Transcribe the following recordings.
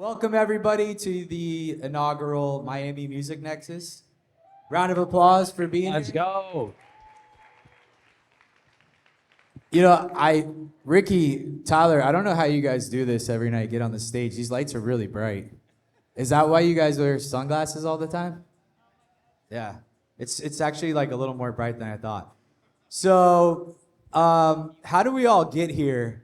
Welcome everybody to the inaugural Miami Music Nexus. Round of applause for being Let's here. go. You know, Ricky, Tyler, I don't know how you guys do this every night, get on the stage. These lights are really bright. Is that why you guys wear sunglasses all the time? Yeah, it's actually like a little more bright than I thought. So, how do we all get here?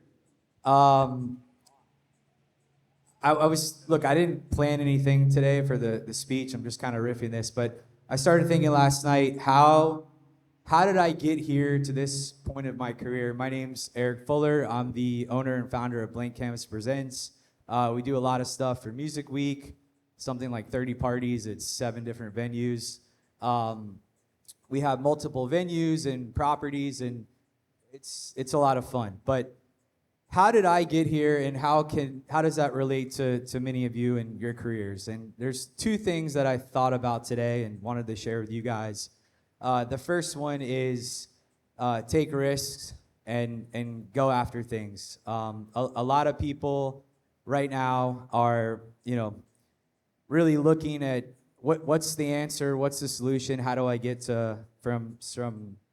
Look, I didn't plan anything today for the speech. I'm just kind of riffing this, but I started thinking last night, how did I get here to this point of my career? My name's Eric Fuller. I'm the owner and founder of Blank Canvas Presents. We do a lot of stuff for Music Week, something like 30 parties. It's 7 different venues. We have multiple venues and properties, and it's a lot of fun. But how did I get here, and how does that relate to many of you and your careers? And there's 2 things that I thought about today and wanted to share with you guys. The first one is take risks and go after things. A lot of people right now are, really looking at what's the answer, what's the solution, how do I get from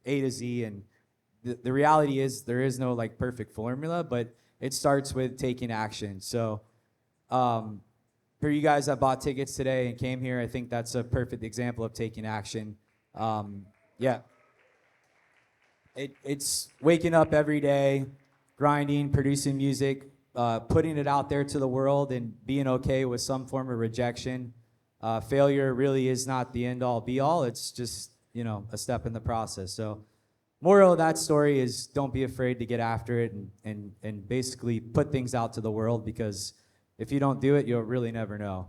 A to Z, and the reality is there is no like perfect formula, but it starts with taking action. So for you guys that bought tickets today and came here, I think that's a perfect example of taking action. Yeah. It's waking up every day, grinding, producing music, putting it out there to the world and being okay with some form of rejection. Failure really is not the end all be all. It's just, a step in the process. So moral of that story is don't be afraid to get after it and basically put things out to the world, because if you don't do it, you'll really never know.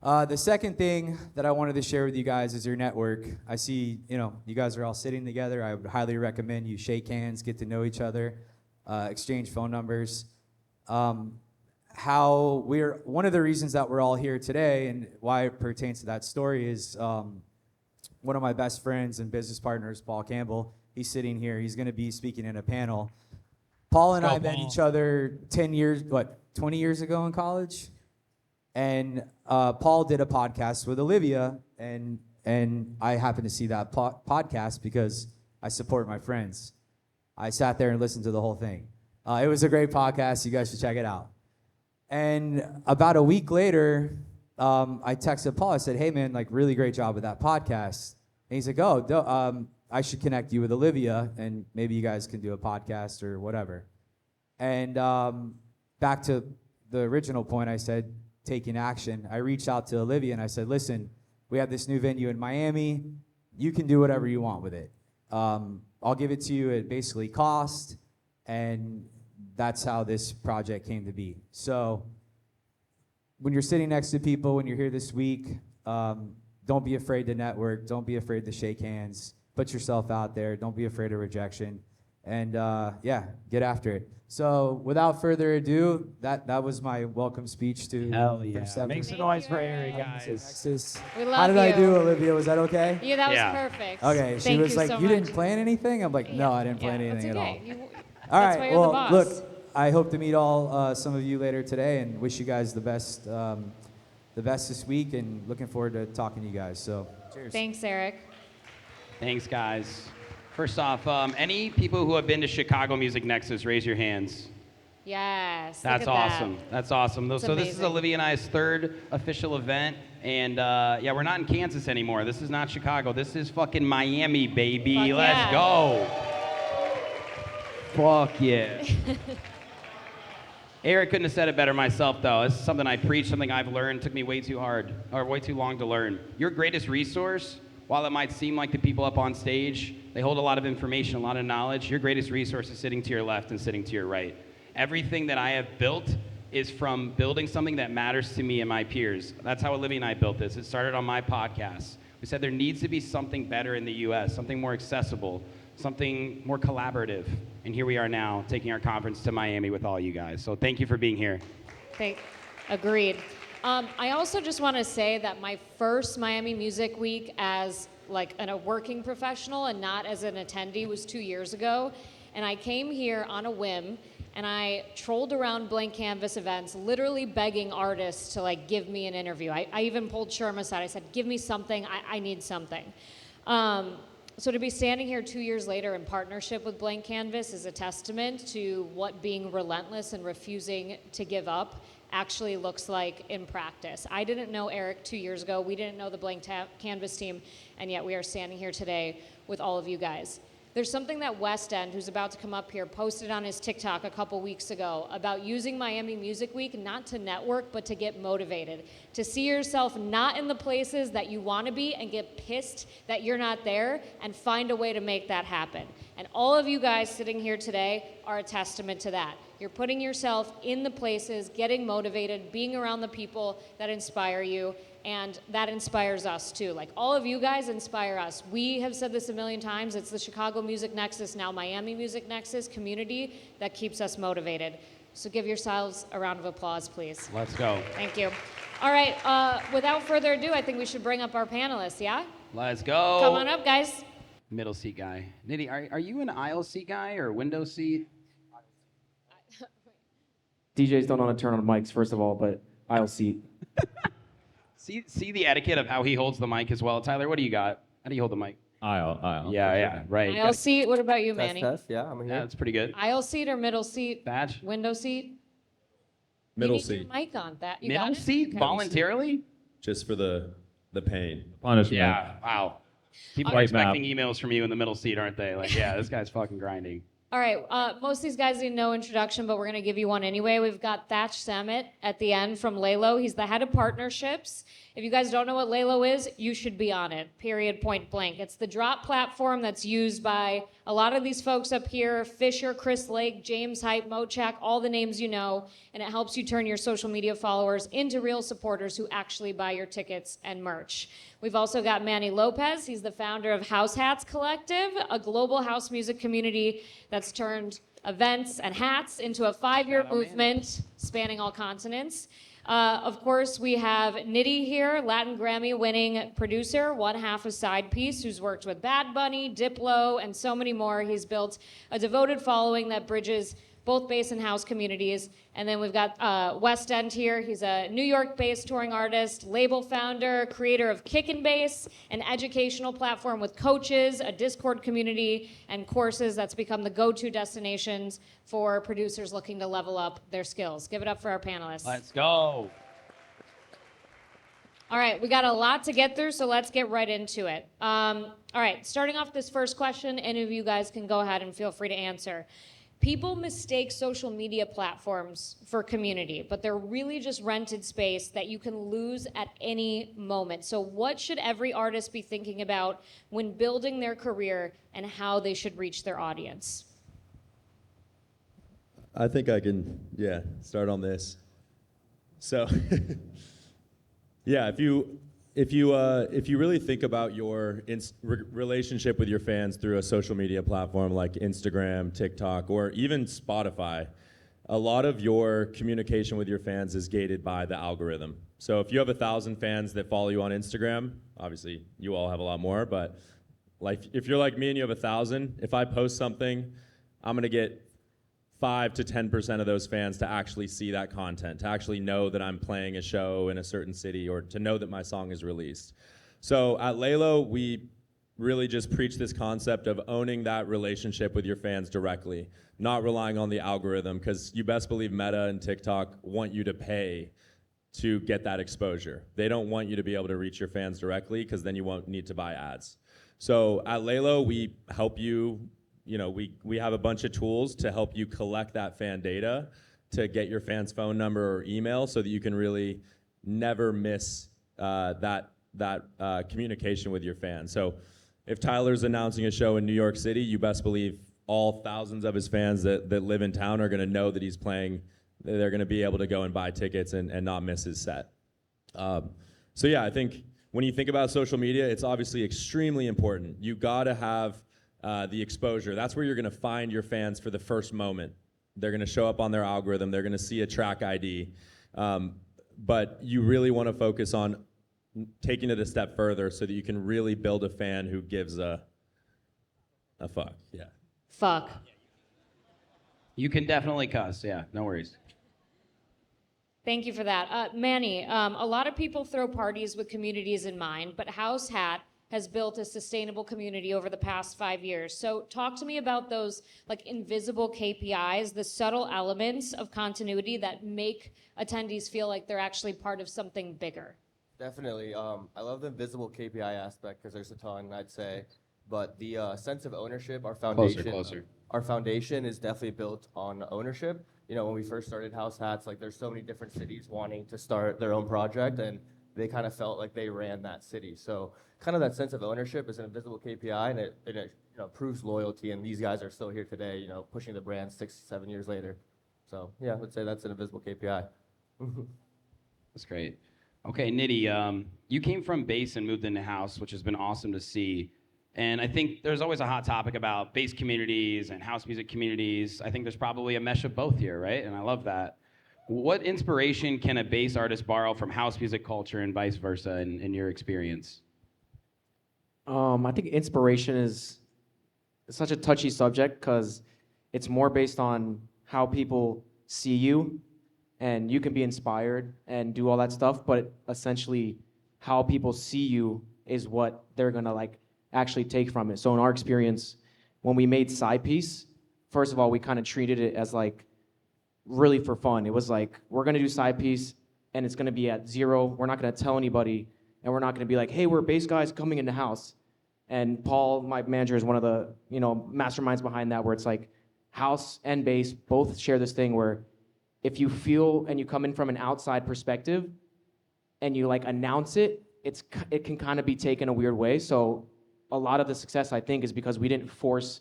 The second thing that I wanted to share with you guys is your network. I see, you guys are all sitting together. I would highly recommend you shake hands, get to know each other, exchange phone numbers. One of the reasons that we're all here today and why it pertains to that story is one of my best friends and business partners, Paul Campbell. He's sitting here. He's going to be speaking in a panel. Paul and I met each other 20 years ago in college. And Paul did a podcast with Olivia, and I happened to see that podcast because I support my friends. I sat there and listened to the whole thing. It was a great podcast. You guys should check it out. And about a week later, I texted Paul. I said, "Hey man, like really great job with that podcast." And he's like, "Oh, I should connect you with Olivia, and maybe you guys can do a podcast or whatever." And back to the original point, I said, taking action. I reached out to Olivia and I said, "Listen, we have this new venue in Miami. You can do whatever you want with it. I'll give it to you at basically cost," and that's how this project came to be. So when you're sitting next to people, when you're here this week, don't be afraid to network. Don't be afraid to shake hands. Put yourself out there. Don't be afraid of rejection. And get after it. So without further ado, that was my welcome speech to. Hell yeah. Make some noise for Eric, guys. We love How did I you. do, Olivia? Was that okay? Yeah, that was perfect. Okay, she Thank was you like, so "You much. didn't plan anything?" I'm like, "No, I didn't plan anything that's at okay. all." All That's right, why you're the well, boss. look, I hope to meet some of you later today, and wish you guys the best this week, and looking forward to talking to you guys. So, cheers. Thanks, Eric. Thanks, guys. First off, any people who have been to Chicago Music Nexus, raise your hands. Yes. That's look at awesome. That. That's awesome. It's So this is amazing. Olivia and I's 3rd official event, and we're not in Kansas anymore. This is not Chicago. This is fucking Miami, baby. Fuck Let's yeah. go. Fuck yeah. Eric couldn't have said it better myself, though. This is something I preach, something I've learned. It took me way too long to learn. Your greatest resource, while it might seem like the people up on stage, they hold a lot of information, a lot of knowledge, your greatest resource is sitting to your left and sitting to your right. Everything that I have built is from building something that matters to me and my peers. That's how Olivia and I built this. It started on my podcast. We said there needs to be something better in the US, something more accessible, something more collaborative. And here we are now, taking our conference to Miami with all you guys. So thank you for being here. Agreed. I also just want to say that my first Miami Music Week as a working professional and not as an attendee was 2 years ago. And I came here on a whim and I trolled around blank canvas events, literally begging artists to like give me an interview. I even pulled Sherm aside. I said, give me something, I need something. So to be standing here 2 years later in partnership with Blank Canvas is a testament to what being relentless and refusing to give up actually looks like in practice. I didn't know Eric 2 years ago. We didn't know the Blank Canvas team, and yet we are standing here today with all of you guys. There's something that Westend, who's about to come up here, posted on his TikTok a couple weeks ago about using Miami Music Week not to network, but to get motivated, to see yourself not in the places that you want to be and get pissed that you're not there and find a way to make that happen. And all of you guys sitting here today are a testament to that. You're putting yourself in the places, getting motivated, being around the people that inspire you, and that inspires us too. Like, all of you guys inspire us. We have said this a million times. It's the Chicago Music Nexus, now Miami Music Nexus community that keeps us motivated. So give yourselves a round of applause, please. Let's go. Thank you. All right, without further ado, I think we should bring up our panelists, yeah? Let's go. Come on up, guys. Middle seat guy. Nitti, are you an aisle seat guy or window seat? DJs don't know how to turn on mics, first of all, but aisle seat. See the etiquette of how he holds the mic as well. Tyler, what do you got? How do you hold the mic? Aisle. Yeah, right. Aisle seat, what about you, Manny? Test, yeah, I'm here. Yeah, that's pretty good. Aisle seat or middle seat? Thatch? Window seat? Middle you need seat. Your mic on that. You Middle got it? seat? Okay. Voluntarily? Just for the pain. Punishment. Yeah, wow. People are White map. expecting emails from you in the middle seat, aren't they? Like, yeah, this guy's fucking grinding. All right, most of these guys need no introduction, but we're going to give you one anyway. We've got Thatch Sammet at the end from Laylo. He's the head of partnerships. If you guys don't know what Laylo is, you should be on it, period, point blank. It's the drop platform that's used by a lot of these folks up here, Fisher, Chris Lake, James Hype, Mochak, all the names you know, and it helps you turn your social media followers into real supporters who actually buy your tickets and merch. We've also got Manny Lopez. He's the founder of House Hats Collective, a global house music community that's turned events and hats into a 5-year movement spanning all continents. Of course, we have Nitti here, Latin Grammy-winning producer, one half of Side Piece, who's worked with Bad Bunny, Diplo, and so many more. He's built a devoted following that bridges both bass and house communities. And then we've got Westend here. He's a New York-based touring artist, label founder, creator of Kick and Bass, an educational platform with coaches, a Discord community, and courses that's become the go-to destinations for producers looking to level up their skills. Give it up for our panelists. Let's go. All right, we got a lot to get through, so let's get right into it. All right, starting off this first question, any of you guys can go ahead and feel free to answer. People mistake social media platforms for community, but they're really just rented space that you can lose at any moment. So what should every artist be thinking about when building their career and how they should reach their audience? I think I can, start on this. So, if you really think about your relationship with your fans through a social media platform like Instagram, TikTok, or even Spotify, a lot of your communication with your fans is gated by the algorithm. So if you have 1,000 fans that follow you on Instagram, obviously you all have a lot more, but like if you're like me and you have 1,000, if I post something, I'm gonna get 5 to 10% of those fans to actually see that content, to actually know that I'm playing a show in a certain city, or to know that my song is released. So at Laylo, we really just preach this concept of owning that relationship with your fans directly, not relying on the algorithm, because you best believe Meta and TikTok want you to pay to get that exposure. They don't want you to be able to reach your fans directly, because then you won't need to buy ads. So at Laylo, we help you. We have a bunch of tools to help you collect that fan data, to get your fan's phone number or email, so that you can really never miss that communication with your fans. So if Tyler's announcing a show in New York City, you best believe all thousands of his fans that live in town are going to know that he's playing. They're going to be able to go and buy tickets and not miss his set. I think when you think about social media, it's obviously extremely important. You got to have the exposure. That's where you're going to find your fans for the first moment. They're going to show up on their algorithm. They're going to see a track ID. But you really want to focus on taking it a step further so that you can really build a fan who gives a fuck. Yeah. Fuck. You can definitely cuss. Yeah, no worries. Thank you for that. Manny, a lot of people throw parties with communities in mind, but House Hat has built a sustainable community over the past 5 years. So talk to me about those like invisible KPIs, the subtle elements of continuity that make attendees feel like they're actually part of something bigger. Definitely. I love the invisible KPI aspect because there's a ton, I'd say. But the sense of ownership, Closer. our foundation is definitely built on ownership. You know, when we first started House Hats, like there's so many different cities wanting to start their own project, and they kind of felt like they ran that city. So kind of that sense of ownership is an invisible KPI, and it proves loyalty. And these guys are still here today, you know, pushing the brand 6-7 years later. So yeah, I would say that's an invisible KPI. That's great. Okay, Nitti, you came from bass and moved into house, which has been awesome to see. And I think there's always a hot topic about bass communities and house music communities. I think there's probably a mesh of both here, right? And I love that. What inspiration can a bass artist borrow from house music culture and vice versa in your experience? I think inspiration is such a touchy subject because it's more based on how people see you, and you can be inspired and do all that stuff, but essentially how people see you is what they're gonna like actually take from it. So in our experience, when we made Side Piece, first of all, we kind of treated it as like really for fun. It was like, we're gonna do Side Piece and it's gonna be at 0. We're not gonna tell anybody, and we're not gonna be like, hey, we're bass guys coming in the house. And Paul, my manager, is one of the masterminds behind that, where it's like house and bass both share this thing where if you feel and you come in from an outside perspective and you like announce it, it can kind of be taken a weird way. So a lot of the success, I think, is because we didn't force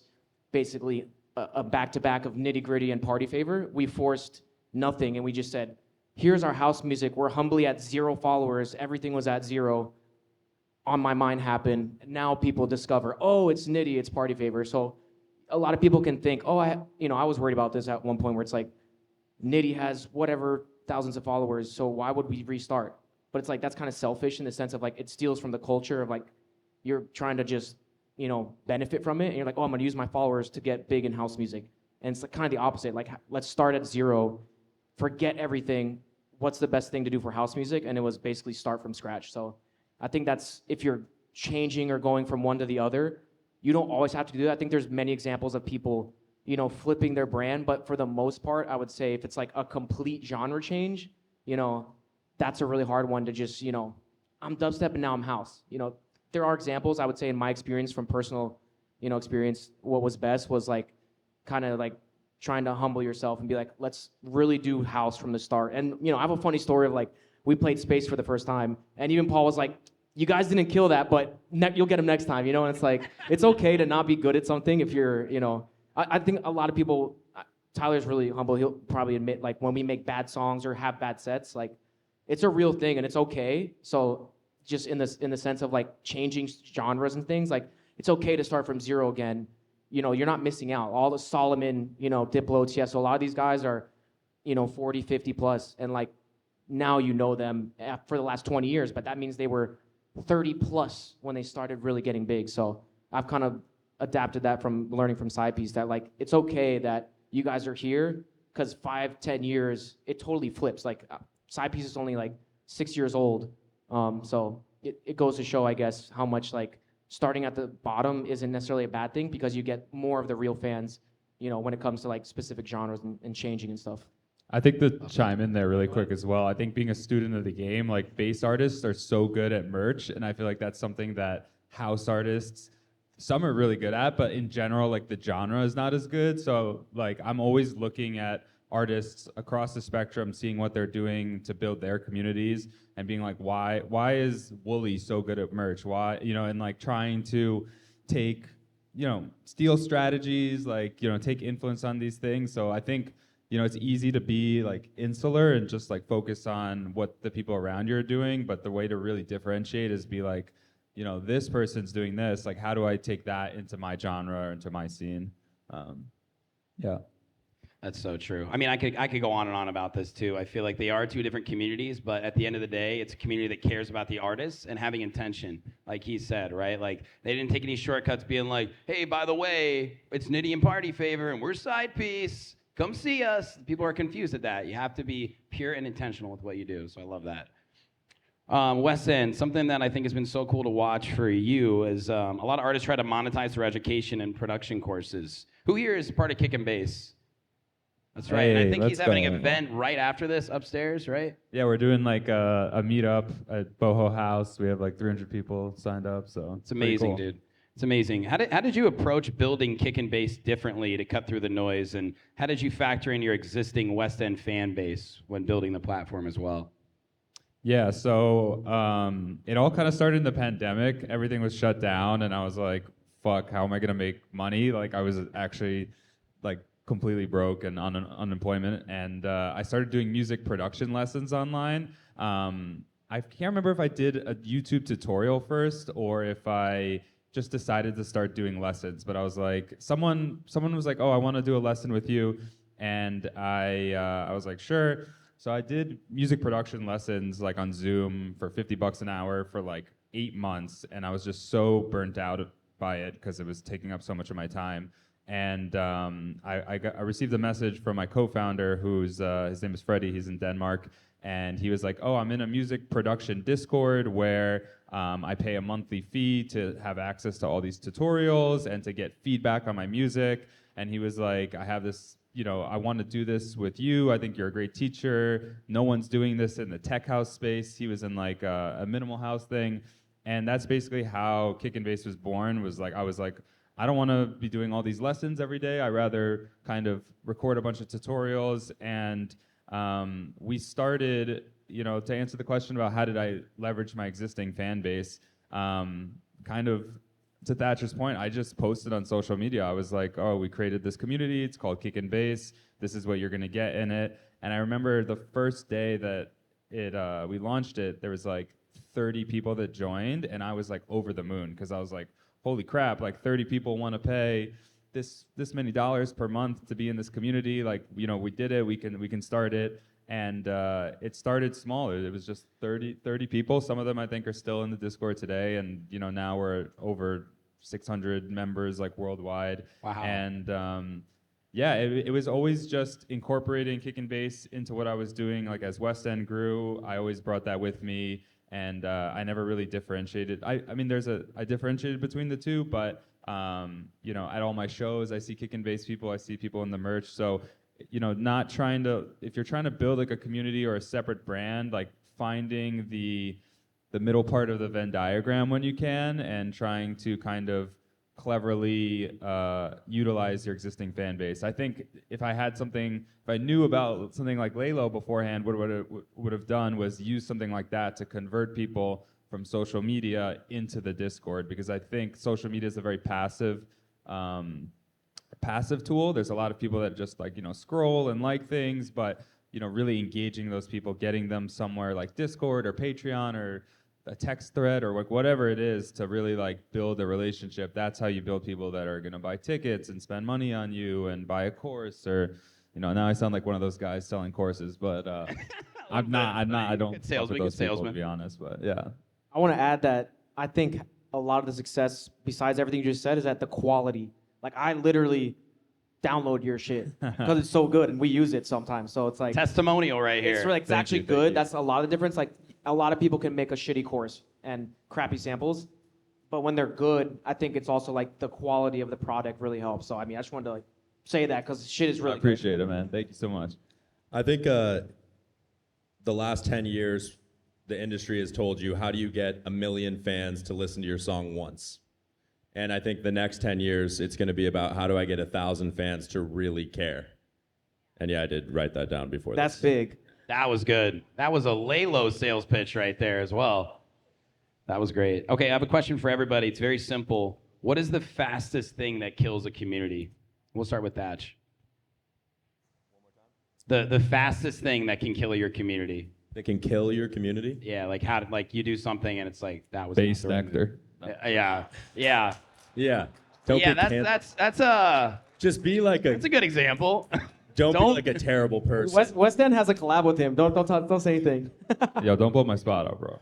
basically a back-to-back of nitty-gritty and party favor. We forced nothing, and we just said, here's our house music. We're humbly at 0 followers. Everything was at 0. On My Mind happened. Now people discover, oh, it's Nitti, it's party favor. So a lot of people can think, oh, I was worried about this at one point where it's like, Nitti has whatever thousands of followers, so why would we restart? But it's like, that's kind of selfish in the sense of like, it steals from the culture of like, you're trying to just, benefit from it. And you're like, oh, I'm gonna use my followers to get big in house music. And it's like kind of the opposite. Like, let's start at 0, forget everything. What's the best thing to do for house music? And it was basically start from scratch. So I think that's, if you're changing or going from one to the other, you don't always have to do that. I think there's many examples of people, flipping their brand. But for the most part, I would say if it's like a complete genre change, that's a really hard one to just, I'm dubstep and now I'm house. There are examples, I would say, in my experience from personal, experience, what was best was like kind of like trying to humble yourself and be like, let's really do house from the start. And, I have a funny story of like, we played Space for the first time, and even Paul was like, you guys didn't kill that, but you'll get them next time, and it's like, it's okay to not be good at something if you're, I think a lot of people, Tyler's really humble, he'll probably admit, like, when we make bad songs or have bad sets, like, it's a real thing, and it's okay. So just in the sense of like changing genres and things, like, it's okay to start from 0 again. You're not missing out. All the Solomon, Diplo, Tiesto, a lot of these guys are, 40, 50 plus, and like, now you know them for the last 20 years, but that means they were 30 plus when they started really getting big. So I've kind of adapted that from learning from Side Piece, that like, it's okay that you guys are here, because 5-10 years, it totally flips. Like, Side Piece is only like 6 years old. So it goes to show, I guess, how much like starting at the bottom isn't necessarily a bad thing, because you get more of the real fans, when it comes to like specific genres and changing and stuff. I think to chime in there really quick as well, I think being a student of the game, like bass artists are so good at merch, and I feel like that's something that house artists, some are really good at, but in general, like the genre is not as good. So like, I'm always looking at artists across the spectrum, seeing what they're doing to build their communities, and being like, why is Wooly so good at merch? Why, and like trying to take, steal strategies, like, take influence on these things. So I think, it's easy to be like insular and just like focus on what the people around you are doing, but the way to really differentiate is be like, this person's doing this, like, how do I take that into my genre or into my scene? Yeah. That's so true. I mean, I could go on and on about this too. I feel like they are two different communities, but at the end of the day, it's a community that cares about the artists and having intention, like he said, right? Like, they didn't take any shortcuts being like, hey, by the way, it's Nitti and Party Favor, and we're Side Piece. Come see us. People are confused at that. You have to be pure and intentional with what you do. So I love that. Westend, something that I think has been so cool to watch for you is a lot of artists try to monetize their education and production courses. Who here is part of Kick and Bass? That's right. And I Hey, think he's let's having go. an event right after this upstairs, right? Yeah, we're doing like a meetup at Boho House. We have like 300 people signed up, so It's amazing, cool. dude. It's amazing. How did you approach building Kick and Bass differently to cut through the noise? And how did you factor in your existing West End fan base when building the platform as well? Yeah, so it all kind of started in the pandemic. Everything was shut down, and I was like, "Fuck, how am I gonna make money?" Like I was actually like completely broke and on unemployment, and I started doing music production lessons online. I can't remember if I did a YouTube tutorial first or if I just decided to start doing lessons. But I was like, someone was like, "Oh, I want to do a lesson with you," and I was like, "Sure." So I did music production lessons like on Zoom for $50 an hour for like 8 months, and I was just so burnt out by it because it was taking up so much of my time. And I received a message from my co-founder, who's his name is Freddie. He's in Denmark, and he was like, "Oh, I'm in a music production Discord where I pay a monthly fee to have access to all these tutorials and to get feedback on my music." And he was like, "I have this." I want to do this with you. I think you're a great teacher. No one's doing this in the tech house space. He was in like a minimal house thing. And that's basically how Kick and Bass was born, I was like, I don't want to be doing all these lessons every day. I rather kind of record a bunch of tutorials. And we started, to answer the question about how did I leverage my existing fan base, kind of to Thatcher's point, I just posted on social media. I was like, "Oh, we created this community. It's called Kick and Bass. This is what you're gonna get in it." And I remember the first day that we launched it, there was like 30 people that joined, and I was like over the moon because I was like, "Holy crap! Like 30 people want to pay this many dollars per month to be in this community. Like, we did it. We can start it." And it started small. It was just 30 people. Some of them I think are still in the Discord today. And now we're at over 600 members like worldwide. Wow. And it was always just incorporating Kick and Bass into what I was doing. Like as West End grew, I always brought that with me. And I never really differentiated. I mean, I differentiated between the two, but at all my shows, I see Kick and Bass people, I see people in the merch. So not trying to, if you're trying to build like a community or a separate brand, like finding the middle part of the Venn diagram when you can, and trying to kind of cleverly utilize your existing fan base. I think if I knew about something like Laylo beforehand, what would have done was use something like that to convert people from social media into the Discord, because I think social media is a very passive tool. There's a lot of people that just scroll and like things, but really engaging those people, getting them somewhere like Discord or Patreon or a text thread or whatever it is to really build a relationship. That's how you build people that are going to buy tickets and spend money on you and buy a course, or now I sound like one of those guys selling courses, but I'm not. I don't Good fuck with salesman, those good people, salesman. to be honest, but yeah. I want to add that I think a lot of the success, besides everything you just said, is that the quality. Like I literally download your shit because it's so good and we use it sometimes. So it's like Testimonial right here. it's actually good. That's a lot of difference. Like a lot of people can make a shitty course and crappy samples, but when they're good, I think it's also like the quality of the product really helps. So I mean, I just wanted to say that because shit is really I appreciate it, man. Thank you so much. I think the last 10 years, the industry has told you, how do you get 1 million fans to listen to your song once? And I think the next 10 years, it's going to be about how do I get 1,000 fans to really care? And yeah, I did write that down before That's this. big. That was good. That was a Laylo sales pitch right there as well. That was great. Okay, I have a question for everybody. It's very simple. What is the fastest thing that kills a community? We'll start with Thatch. The fastest thing that can kill your community. That can kill your community? Yeah, like you do something and it's like that was Based actor. Yeah. Yeah. Yeah, Don't get can- that's a Just be like a. good example. Don't be don't- like a terrible person. West End has a collab with him. Don't say anything. Yo, don't blow my spot up, bro.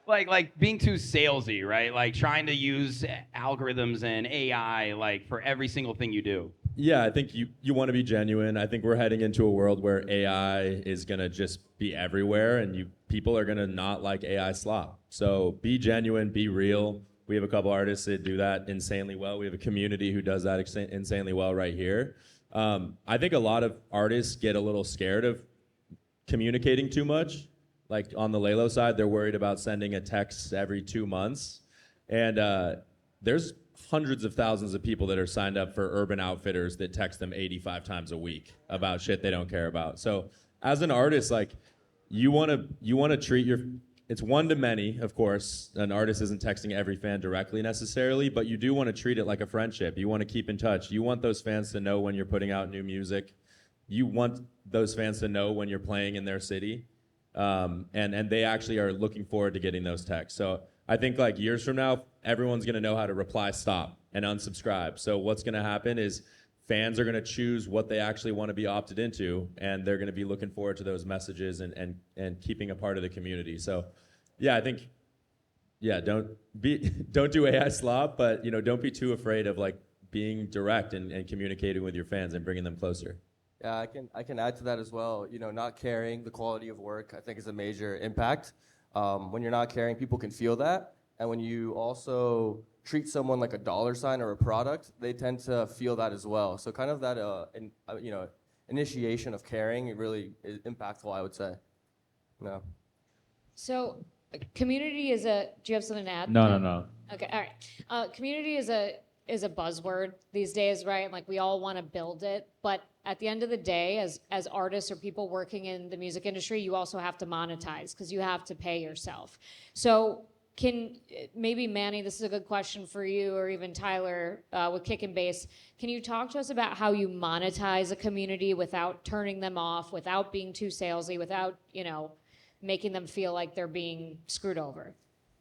like being too salesy, right? Like trying to use algorithms and AI for every single thing you do. Yeah, I think you want to be genuine. I think we're heading into a world where AI is gonna just be everywhere, and people are gonna not like AI slop. So be genuine, be real. We have a couple artists that do that insanely well. We have a community who does that insanely well right here. I think a lot of artists get a little scared of communicating too much. Like on the Laylo side, they're worried about sending a text every 2 months. And there's hundreds of thousands of people that are signed up for Urban Outfitters that text them 85 times a week about shit they don't care about. So as an artist, like you wanna treat it's one to many, of course. An artist isn't texting every fan directly necessarily, but you do want to treat it like a friendship. You want to keep in touch. You want those fans to know when you're putting out new music. You want those fans to know when you're playing in their city. And they actually are looking forward to getting those texts. So I think like years from now, everyone's gonna know how to reply stop and unsubscribe. So what's gonna happen is fans are gonna choose what they actually want to be opted into, and they're gonna be looking forward to those messages and keeping a part of the community. So yeah, I think, yeah, don't do AI slop, but don't be too afraid of like being direct and communicating with your fans and bringing them closer. Yeah, I can add to that as well. Not caring the quality of work, I think, is a major impact. When you're not caring, people can feel that, and when you also treat someone like a dollar sign or a product, they tend to feel that as well. So kind of that, initiation of caring, it really is impactful, I would say. No. So, community is a. Do you have something to add? No. Okay, all right. Community is a buzzword these days, right? Like we all want to build it, but at the end of the day, as artists or people working in the music industry, you also have to monetize because you have to pay yourself. So maybe Manny, this is a good question for you, or even Tyler with Kick and Bass. Can you talk to us about how you monetize a community without turning them off, without being too salesy, without making them feel like they're being screwed over?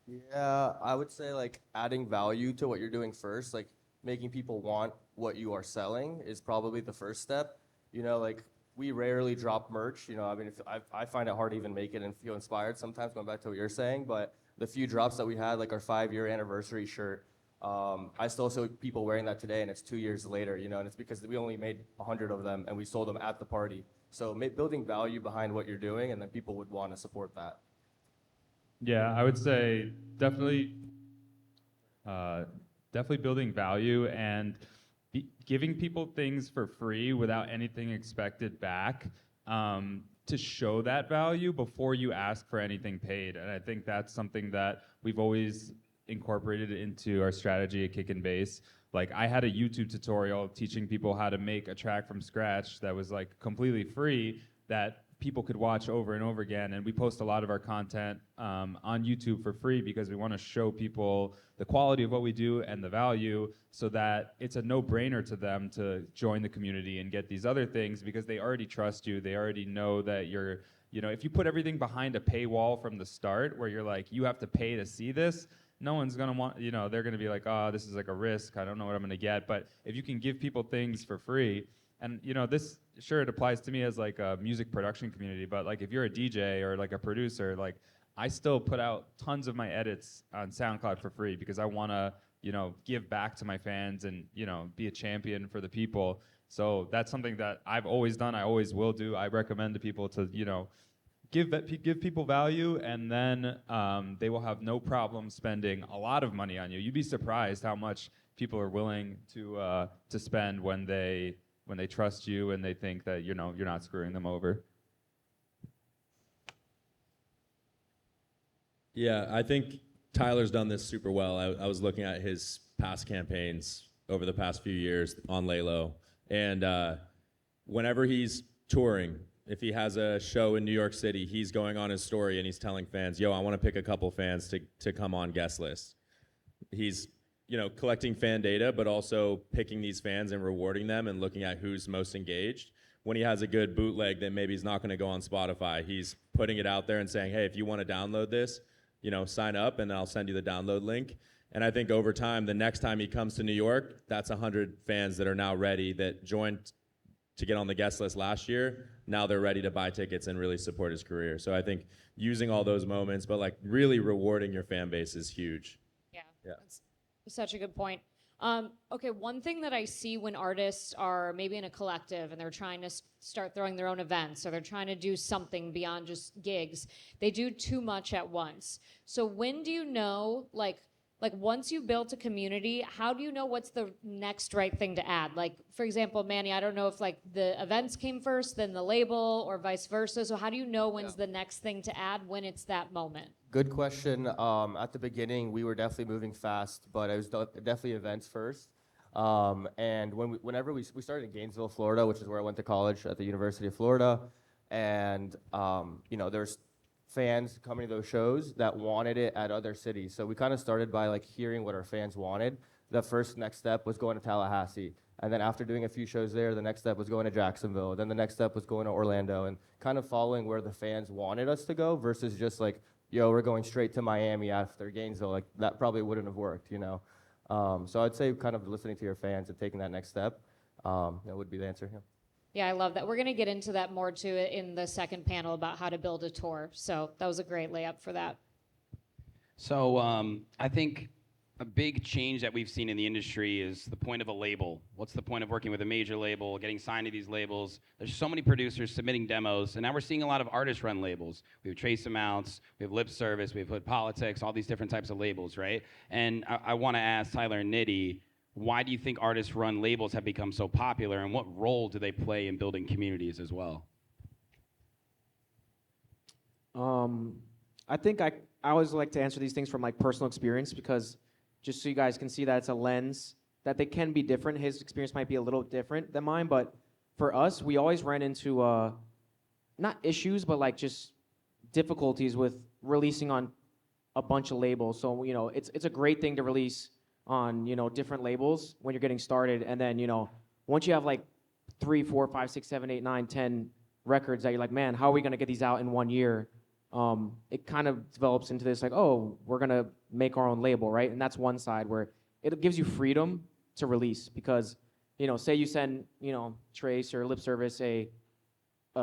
Yeah, I would say like adding value to what you're doing first, like making people want what you are selling is probably the first step. Like we rarely drop merch. I mean, I find it hard to even make it and feel inspired sometimes, going back to what you're saying, but the few drops that we had, like our 5-year anniversary shirt, I still see people wearing that today, and it's 2 years later, and it's because we only made 100 of them and we sold them at the party. So building value behind what you're doing, and then people would want to support that. Yeah, I would say definitely building value and giving people things for free without anything expected back, to show that value before you ask for anything paid. And I think that's something that we've always incorporated into our strategy at Kick and Bass. Like I had a YouTube tutorial teaching people how to make a track from scratch that was like completely free, that people could watch over and over again. And we post a lot of our content on YouTube for free because we want to show people the quality of what we do and the value, so that it's a no-brainer to them to join the community and get these other things, because they already trust you. They already know that you're, if you put everything behind a paywall from the start where you're like, you have to pay to see this, no one's gonna want, they're gonna be like, oh, this is like a risk. I don't know what I'm gonna get. But if you can give people things for free, and this, sure, it applies to me as like a music production community, but like if you're a DJ or like a producer, like I still put out tons of my edits on SoundCloud for free because I wanna, give back to my fans and, be a champion for the people. So that's something that I've always done. I always will do. I recommend to people to, give people value, and then they will have no problem spending a lot of money on you. You'd be surprised how much people are willing to spend when they trust you and they think that you're not screwing them over. Yeah, I think Tyler's done this super well. I was looking at his past campaigns over the past few years on Laylo, and whenever he's touring, if he has a show in New York City, he's going on his story and he's telling fans, yo, I want to pick a couple fans to come on guest list. He's collecting fan data, but also picking these fans and rewarding them and looking at who's most engaged. When he has a good bootleg that maybe he's not going to go on Spotify, he's putting it out there and saying, hey, if you want to download this, sign up and I'll send you the download link. And I think over time, the next time he comes to New York, that's 100 fans that are now ready, that joined to get on the guest list last year. Now they're ready to buy tickets and really support his career. So I think using all those moments, but like really rewarding your fan base is huge. Yeah. Yeah. That's such a good point. Okay, one thing that I see when artists are maybe in a collective and they're trying to start throwing their own events or they're trying to do something beyond just gigs, they do too much at once. So when do you know, like once you built a community, how do you know what's the next right thing to add? Like, for example, Manny, I don't know if like the events came first, then the label, or vice versa. So how do you know when's the next thing to add when it's that moment? Good question. At the beginning, we were definitely moving fast, but it was definitely events first. And whenever we started in Gainesville, Florida, which is where I went to college at the University of Florida, and there's fans coming to those shows that wanted it at other cities. So we kind of started by like hearing what our fans wanted. The first next step was going to Tallahassee. And then after doing a few shows there, the next step was going to Jacksonville. Then the next step was going to Orlando and kind of following where the fans wanted us to go versus just like, yo, we're going straight to Miami after Gainesville. Like that probably wouldn't have worked, So I'd say kind of listening to your fans and taking that next step, that would be the answer. Yeah. Yeah, I love that. We're going to get into that more too in the second panel about how to build a tour. So that was a great layup for that. So I think a big change that we've seen in the industry is the point of a label. What's the point of working with a major label, getting signed to these labels? There's so many producers submitting demos, and now we're seeing a lot of artist-run labels. We have Trace Amounts, we have Lip Service, we have Hood Politics, all these different types of labels, right? And I want to ask Tyler and Nitti, why do you think artist-run labels have become so popular, and what role do they play in building communities as well? I think I always like to answer these things from like personal experience because just so you guys can see that it's a lens that they can be different. His experience might be a little different than mine, but for us, we always ran into not issues, but like just difficulties with releasing on a bunch of labels. So it's a great thing to release on different labels when you're getting started, and then once you have like 3, 4, 5, 6, 7, 8, 9, 10 records that you're like, man, how are we gonna get these out in 1 year? It kind of develops into this like, oh, we're gonna make our own label, right? And that's one side where it gives you freedom to release because say you send Trace or Lip Service a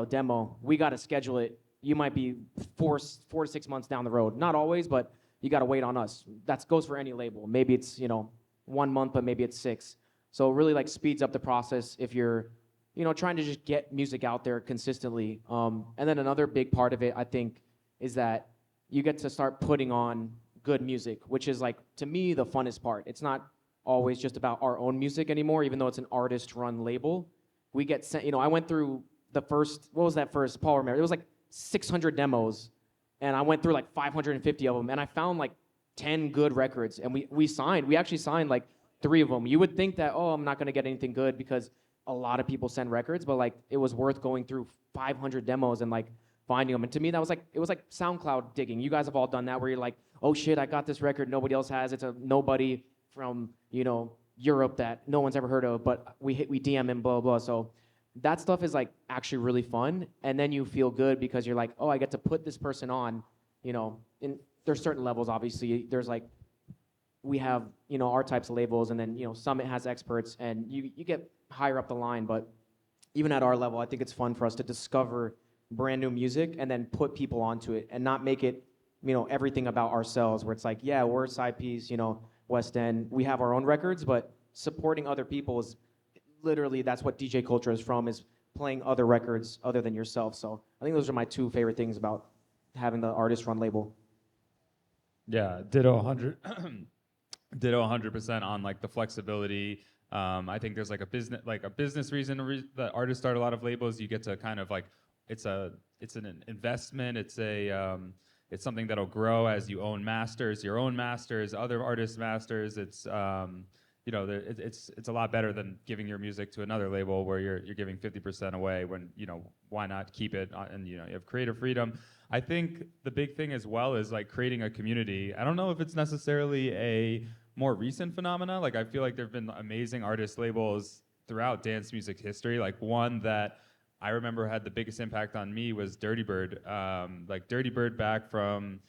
demo, we got to schedule it. You might be 4 to 6 months down the road, not always, but you got to wait on us. That goes for any label. Maybe it's 1 month, but maybe it's 6. So it really like speeds up the process if you're trying to just get music out there consistently. And then another big part of it, I think, is that you get to start putting on good music, which is like to me the funnest part. It's not always just about our own music anymore, even though it's an artist-run label. We get sent. I went through the first. What was that first? Paul remember. It was like 600 demos. And I went through like 550 of them, and I found like 10 good records. And we actually signed like 3 of them. You would think that, oh, I'm not gonna get anything good because a lot of people send records, but like it was worth going through 500 demos and like finding them. And to me, it was like SoundCloud digging. You guys have all done that where you're like, oh shit, I got this record nobody else has. It's a nobody from Europe that no one's ever heard of, but we DM him, blah blah. So that stuff is like actually really fun, and then you feel good because you're like, oh, I get to put this person on, and there's certain levels, obviously. There's like, we have, our types of labels, and then, Sammet has experts, and you get higher up the line, but even at our level, I think it's fun for us to discover brand new music and then put people onto it and not make it, everything about ourselves where it's like, yeah, we're a side piece, Westend, we have our own records, but supporting other people is literally, that's what DJ culture is from, is playing other records other than yourself. So I think those are my 2 favorite things about having the artist-run label. Yeah, ditto 100, ditto 100% on like the flexibility. I think there's like a business reason that artists start a lot of labels. You get to kind of like, it's an investment. It's something that'll grow as you own masters, your own masters, other artists' masters. It's it's a lot better than giving your music to another label where you're giving 50% away when, why not keep it and, you have creative freedom. I think the big thing as well is like creating a community. I don't know if it's necessarily a more recent phenomena. Like I feel like there've been amazing artist labels throughout dance music history. Like one that I remember had the biggest impact on me was Dirty Bird. Like Dirty Bird back from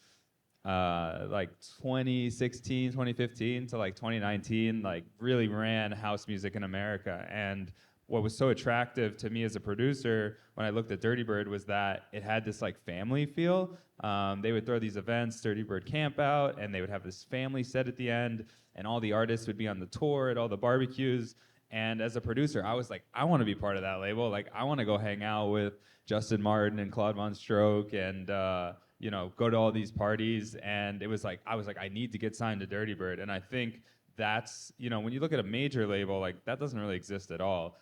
like 2016, 2015 to like 2019, like really ran house music in America. And what was so attractive to me as a producer when I looked at Dirty Bird was that it had this like family feel. They would throw these events, Dirty Bird Camp Out, and they would have this family set at the end, and all the artists would be on the tour at all the barbecues. And as a producer, I was like, I want to be part of that label. Like, I want to go hang out with Justin Martin and Claude Von Stroke and, go to all these parties. And it was like, I was like, I need to get signed to Dirty Bird. And I think that's, when you look at a major label, like, that doesn't really exist at all.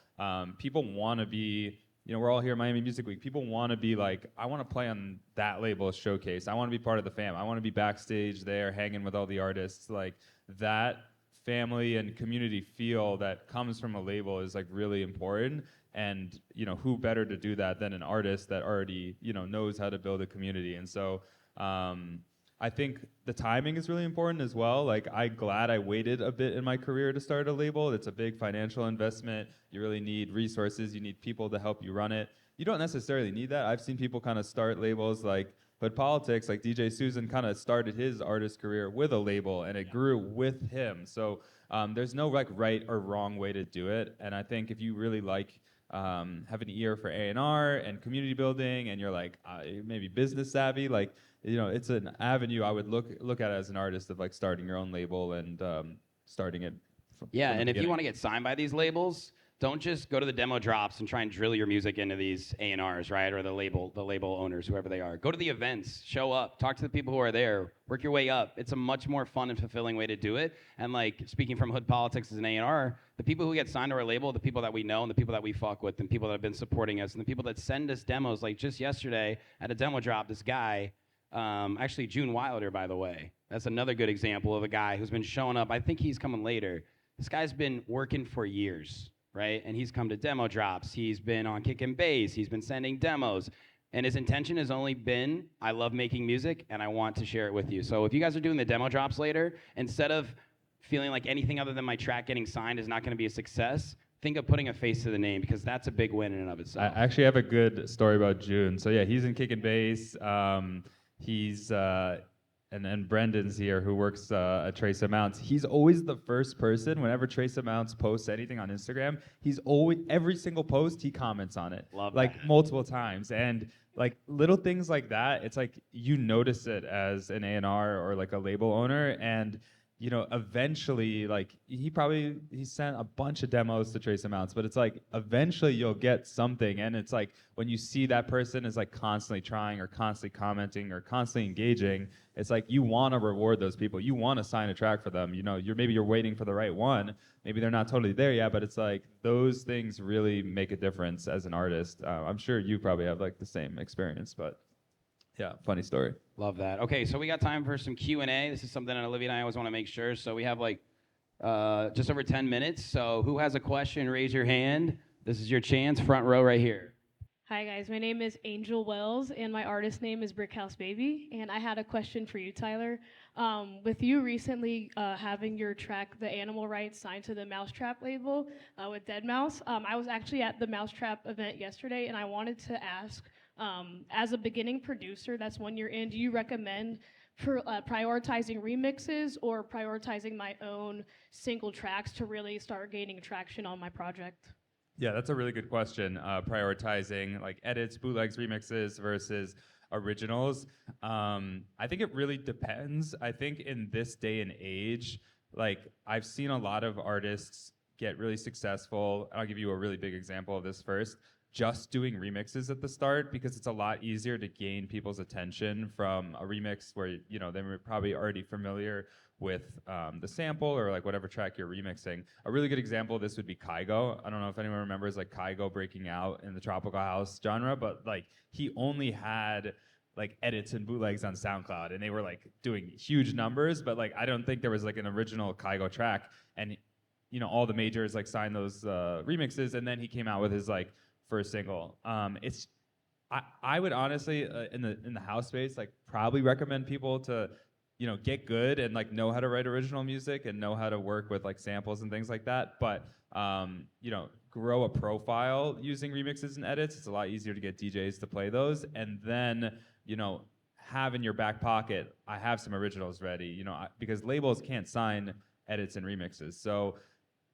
People want to be, we're all here at Miami Music Week. People want to be like, I want to play on that label's showcase. I want to be part of the fam. I want to be backstage there hanging with all the artists. Like, that family and community feel that comes from a label is like really important, and who better to do that than an artist that already knows how to build a community. And so I think the timing is really important as well. Like, I'm glad I waited a bit in my career to start a label. It's a big financial investment. You really need resources. You need people to help you run it. You don't necessarily need that. I've seen people kind of start labels like Hood Politics, like DJ Susan kind of started his artist career with a label, and it grew with him. So there's no like right or wrong way to do it. And I think if you really like have an ear for A&R and community building, and you're like maybe business savvy, like it's an avenue I would look at as an artist of like starting your own label and starting it. From the And if you beginning. want to get signed by these labels, don't just go to the demo drops and try and drill your music into these A&Rs, right? Or the label owners, whoever they are. Go to the events, show up, talk to the people who are there, work your way up. It's a much more fun and fulfilling way to do it. And like, speaking from Hood Politics as an A&R, the people who get signed to our label, the people that we know and the people that we fuck with and people that have been supporting us and the people that send us demos, like just yesterday at a demo drop, this guy, actually June Wilder, by the way. That's another good example of a guy who's been showing up. I think he's coming later. This guy's been working for years. Right? And he's come to demo drops. He's been on Kick and Bass. He's been sending demos. And his intention has only been, I love making music, and I want to share it with you. So if you guys are doing the demo drops later, instead of feeling like anything other than my track getting signed is not going to be a success, think of putting a face to the name, because that's a big win in and of itself. I actually have a good story about June. So yeah, he's in Kick and Bass. He's and Brendan's here, who works at Trace Amounts. He's always the first person whenever Trace Amounts posts anything on Instagram. He's always, every single post, he comments on it. Love like that. multiple times. And like little things like that, it's like you notice it as an A&R or like a label owner, and eventually, like he sent a bunch of demos to Trace Amounts, but it's like eventually you'll get something. And it's like when you see that person is like constantly trying or constantly commenting or constantly engaging, it's like you want to reward those people. You want to sign a track for them. You're waiting for the right one. Maybe they're not totally there yet, but it's like those things really make a difference as an artist. I'm sure you probably have like the same experience, but yeah, funny story. Love that. Okay, so we got time for some Q&A. This is something that Olivia and I always want to make sure. So we have like just over 10 minutes. So who has a question, raise your hand. This is your chance, front row right here. Hi guys, my name is Angel Wells and my artist name is Brickhouse Baby, and I had a question for you, Tyler. With you recently having your track, The Animal Rights, signed to the Mousetrap label with Deadmau5, I was actually at the Mousetrap event yesterday, and I wanted to ask, as a beginning producer that's 1 year in, do you recommend prioritizing remixes or prioritizing my own single tracks to really start gaining traction on my project? Yeah, that's a really good question. Prioritizing like edits, bootlegs, remixes versus originals. I think it really depends. I think in this day and age, like I've seen a lot of artists get really successful. I'll give you a really big example of this first. Just doing remixes at the start, because it's a lot easier to gain people's attention from a remix where they were probably already familiar with the sample or like whatever track you're remixing. A really good example of this would be Kygo. I don't know if anyone remembers like Kygo breaking out in the tropical house genre, but like he only had like edits and bootlegs on SoundCloud, and they were like doing huge numbers, but like I don't think there was like an original Kygo track. And all the majors like signed those remixes, and then he came out with his like first single. I would honestly in the house space like probably recommend people to get good and like know how to write original music and know how to work with like samples and things like that. But grow a profile using remixes and edits. It's a lot easier to get DJs to play those, and then have in your back pocket, I have some originals ready. Because labels can't sign edits and remixes. So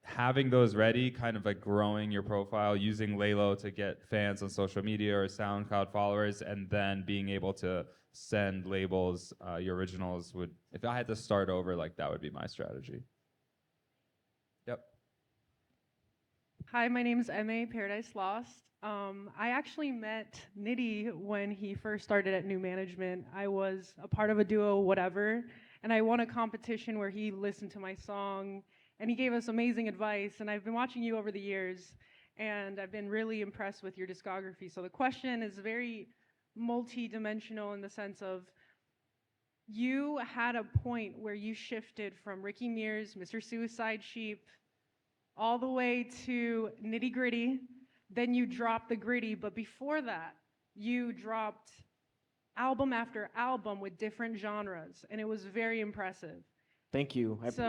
having those ready, kind of like growing your profile, using Laylo to get fans on social media or SoundCloud followers, and then being able to send labels your originals would, if I had to start over, like that would be my strategy. Yep. Hi, my name is Emma, Paradise Lost. I actually met Nitti when he first started at New Management. I was a part of a duo, whatever, and I won a competition where he listened to my song, and he gave us amazing advice, and I've been watching you over the years, and I've been really impressed with your discography. So the question is very multi-dimensional in the sense of you had a point where you shifted from Ricky Mears, Mr. Suicide Sheep, all the way to Nitty Gritty. Then you dropped the gritty, but before that, you dropped album after album with different genres, and it was very impressive. Thank you. So-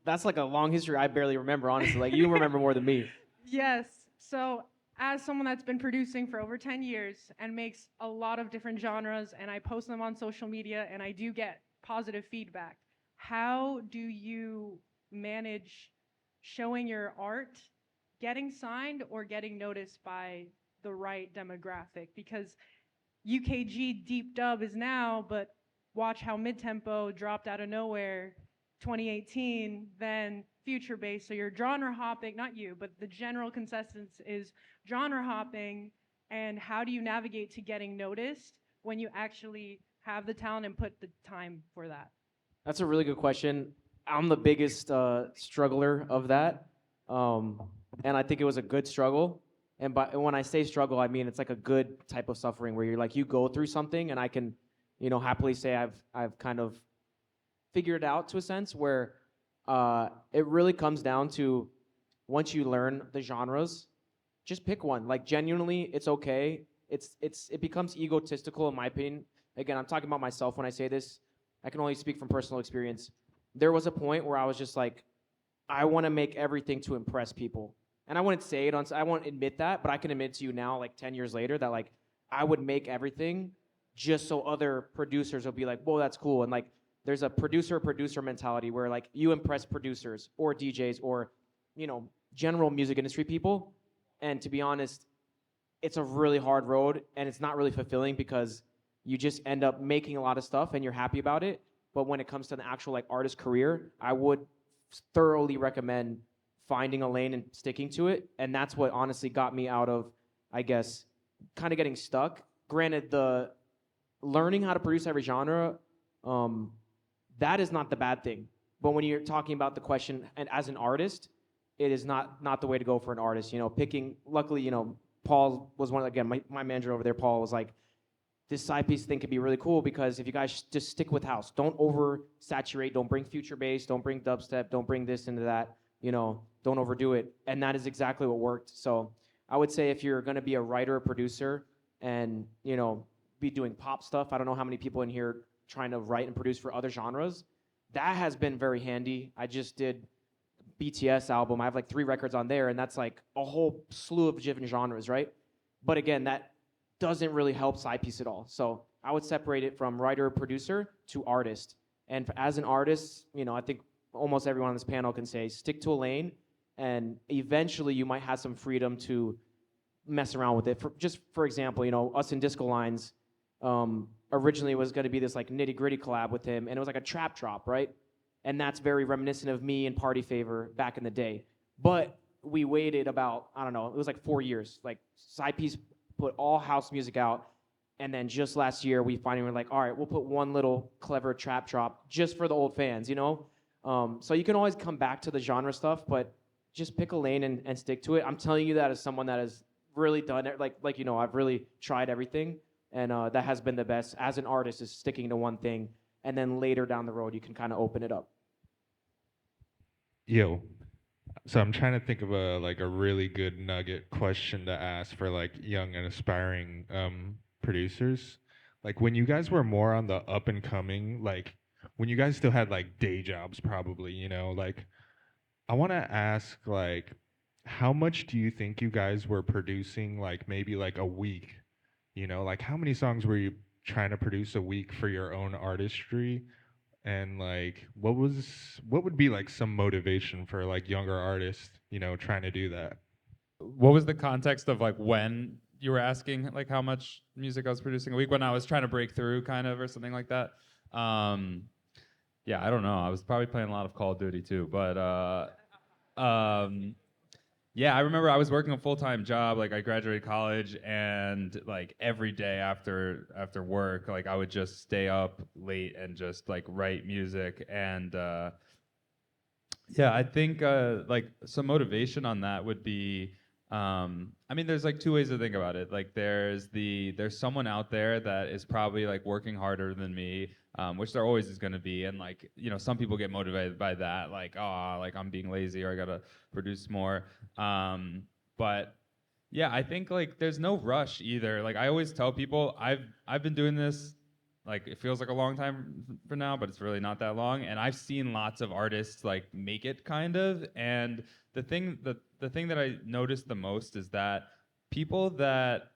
That's like a long history I barely remember, honestly. Like, you remember more than me. Yes. So as someone that's been producing for over 10 years and makes a lot of different genres, and I post them on social media, and I do get positive feedback, how do you manage showing your art, getting signed, or getting noticed by the right demographic? Because UKG Deep Dub is now, but watch how Mid-Tempo dropped out of nowhere 2018, then future bass. So you're genre hopping, not you, but the general consensus is genre hopping. And how do you navigate to getting noticed when you actually have the talent and put the time for that? That's a really good question. I'm the biggest struggler of that. And I think it was a good struggle. And when I say struggle, I mean it's like a good type of suffering where you're like, you go through something, and I can, happily say I've kind of figured it out to a sense where it really comes down to, once you learn the genres, just pick one. Like, genuinely, it's okay. It becomes egotistical in my opinion. Again, I'm talking about myself when I say this. I can only speak from personal experience. There was a point where I was just like, I want to make everything to impress people. And I wouldn't say it I won't admit that, but I can admit to you now, like 10 years later, that like I would make everything just so other producers will be like, whoa, that's cool. And like, there's a producer mentality where like you impress producers or DJs or, general music industry people. And to be honest, it's a really hard road, and it's not really fulfilling because you just end up making a lot of stuff and you're happy about it. But when it comes to the actual like artist career, I would thoroughly recommend finding a lane and sticking to it. And that's what honestly got me out of, I guess, kind of getting stuck. Granted, the learning how to produce every genre, that is not the bad thing. But when you're talking about the question, and as an artist, it is not the way to go for an artist. Luckily, Paul was one, again, my manager over there, Paul, was like, this side piece thing could be really cool because if you guys just stick with house, don't oversaturate, don't bring future bass, don't bring dubstep, don't bring this into that, don't overdo it. And that is exactly what worked. So I would say if you're gonna be a writer or producer and, be doing pop stuff, I don't know how many people in here trying to write and produce for other genres, that has been very handy. I just did BTS album. I have like 3 records on there, and that's like a whole slew of different genres, right? But again, that doesn't really help side piece at all. So I would separate it from writer, producer to artist. And as an artist, I think almost everyone on this panel can say, stick to a lane, and eventually you might have some freedom to mess around with it. For example, us in Disco Lines, originally was going to be this like Nitty Gritty collab with him, and it was like a trap drop, right? And that's very reminiscent of me and Party Favor back in the day. But we waited about, I don't know, it was like 4 years. Like, side piece put all house music out, and then just last year we finally were like, all right, we'll put one little clever trap drop just for the old fans, So you can always come back to the genre stuff, but just pick a lane and stick to it. I'm telling you that as someone that has really done it, I've really tried everything, and that has been the best as an artist, is sticking to one thing, and then later down the road you can kind of open it up. Yo, so I'm trying to think of a really good nugget question to ask for like young and aspiring producers. Like, when you guys were more on the up and coming, like when you guys still had like day jobs probably, I want to ask, like, how much do you think you guys were producing, like maybe like a week? Like, how many songs were you trying to produce a week for your own artistry? And like, what would be like some motivation for like younger artists, you know, trying to do that? What was the context of like when you were asking like how much music I was producing a week when I was trying to break through kind of or something like that? Yeah, I don't know. I was probably playing a lot of Call of Duty too, but yeah, I remember I was working a full-time job. Like I graduated college, and like every day after work, like I would just stay up late and just like write music. And yeah, I think like some motivation on that would be. I mean, there's like two ways to think about it. Like there's someone out there that is probably like working harder than me, which there always is going to be. And like, you know, some people get motivated by that, like, oh, like I'm being lazy or I gotta produce more. But yeah, I think like there's no rush either. Like I always tell people, I've been doing this, like it feels like a long time for now, but it's really not that long. And I've seen lots of artists like make it kind of. And the thing that I noticed the most is that people that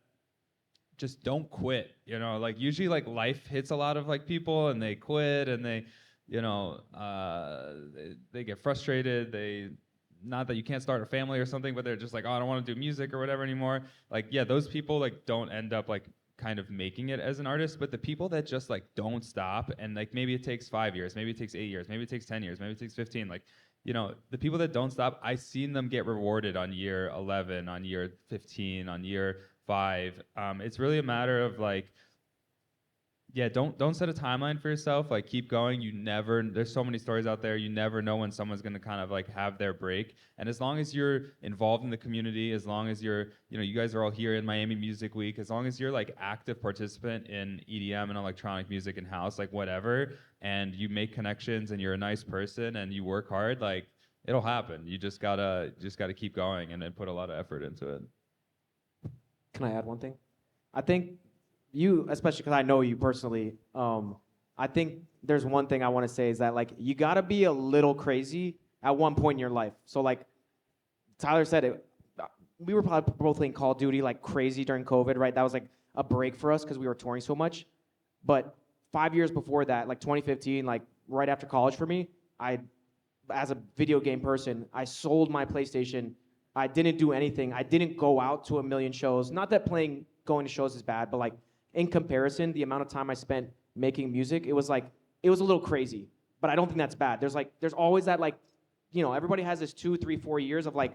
just don't quit, you know, like usually like life hits a lot of like people and they quit and they, you know, they get frustrated. They, not that you can't start a family or something, but they're just like, oh, I don't want to do music or whatever anymore. Like, yeah, those people like don't end up like kind of making it as an artist, but the people that just like don't stop, and like maybe it takes 5 years, maybe it takes 8 years, maybe it takes 10 years, maybe it takes 15, like, you know, the people that don't stop, I've seen them get rewarded on year 11, on year 15, on year 5. It's really a matter of like, yeah, don't set a timeline for yourself. Like keep going. There's so many stories out there. You never know when someone's gonna kind of like have their break. And as long as you're involved in the community, as long as you're, you know, you guys are all here in Miami Music Week, as long as you're like active participant in EDM and electronic music and house, like whatever, and you make connections and you're a nice person and you work hard, like it'll happen. You just gotta keep going and then put a lot of effort into it. Can I add one thing? I think you, especially because I know you personally, I think there's one thing I want to say is that like you gotta be a little crazy at one point in your life. So like Tyler said it, we were probably both playing Call of Duty like crazy during COVID, right? That was like a break for us because we were touring so much. But 5 years before that, like 2015, like right after college for me, as a video game person, I sold my PlayStation. I didn't do anything. I didn't go out to a million shows. Not that going to shows is bad, but like in comparison, the amount of time I spent making music, it was a little crazy. But I don't think that's bad. There's always that like, you know, everybody has this 2, 3, 4 years of like,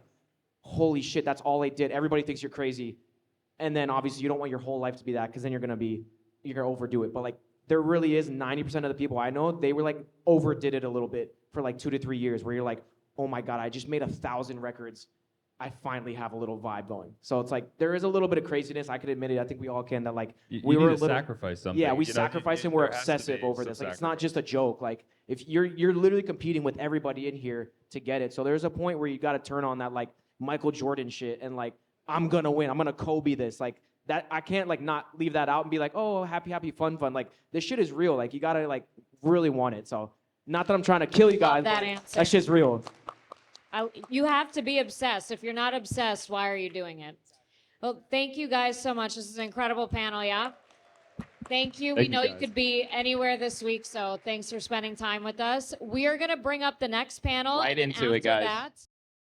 holy shit, that's all I did. Everybody thinks you're crazy. And then obviously you don't want your whole life to be that because then you're gonna overdo it. But like there really is 90% of the people I know, they were like overdid it a little bit for like 2 to 3 years where you're like, oh my God, I just made 1,000 records. I finally have a little vibe going. So it's like there is a little bit of craziness. I could admit it. I think we all can. That like you we need were to a little sacrifice something. Yeah, we you know, sacrifice and we're there has to obsessive be over some this. Like it's sacrifice. not just a joke. Like if you're literally competing with everybody in here to get it. So there's a point where you got to turn on that like Michael Jordan shit and like I'm gonna win. I'm gonna Kobe this. Like that I can't like not leave that out and be like, oh, happy, fun. Like this shit is real. Like you gotta like really want it. So not that I'm trying to kill you guys. That but answer. that shit's real. You have to be obsessed. If you're not obsessed, why are you doing it? Well, thank you guys so much. This is an incredible panel, yeah? Thank you. We Thank you, know you guys. could be anywhere this week, so thanks for spending time with us. We are going to bring up the next panel. Right and into it, after guys. that,